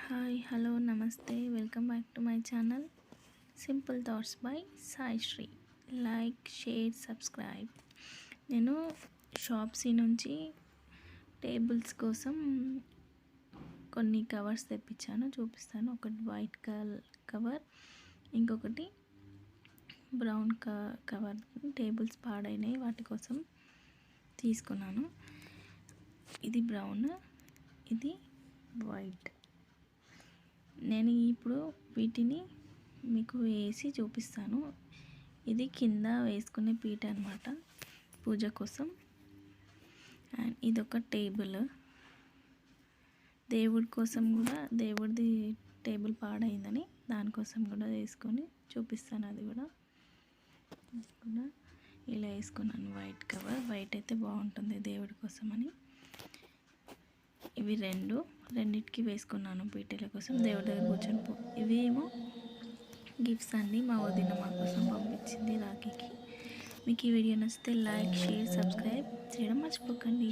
Hi hello నమస్తే welcome back to my channel simple thoughts by Saisri. Like share subscribe. నేను షాప్సీ నుంచి tables కోసం కొన్ని కవర్స్ తెప్పించాను, చూపిస్తాను. ఒకటి వైట్ కవర్, ఇంకొకటి బ్రౌన్ కవర్. టేబుల్స్ పాడైనాయి, వాటి కోసం తీసుకున్నాను. ఇది బ్రౌన్, ఇది వైట్. నేను ఇప్పుడు వీటిని మీకు వేసి చూపిస్తాను. ఇది కింద వేసుకునే పీట అనమాట, పూజ కోసం. అండ్ ఇదొక టేబుల్, దేవుడి కోసం కూడా, దేవుడిది టేబుల్ పాడైందని దానికోసం కూడా వేసుకొని చూపిస్తాను. అది కూడా ఇలా వేసుకున్నాను. వైట్ కవర్, వైట్ అయితే బాగుంటుంది దేవుడి కోసం అని. ఇవి రెండిటికి వేసుకున్నాను పీటల కోసం, దేవుడి దగ్గర కూర్చొని. ఇవేమో గిఫ్ట్స్ అండి, మా వదిన మా కోసం పంపించింది రాఖీకి. మీకు ఈ వీడియో నచ్చితే లైక్ షేర్ సబ్స్క్రైబ్ చేయడం మర్చిపోకండి.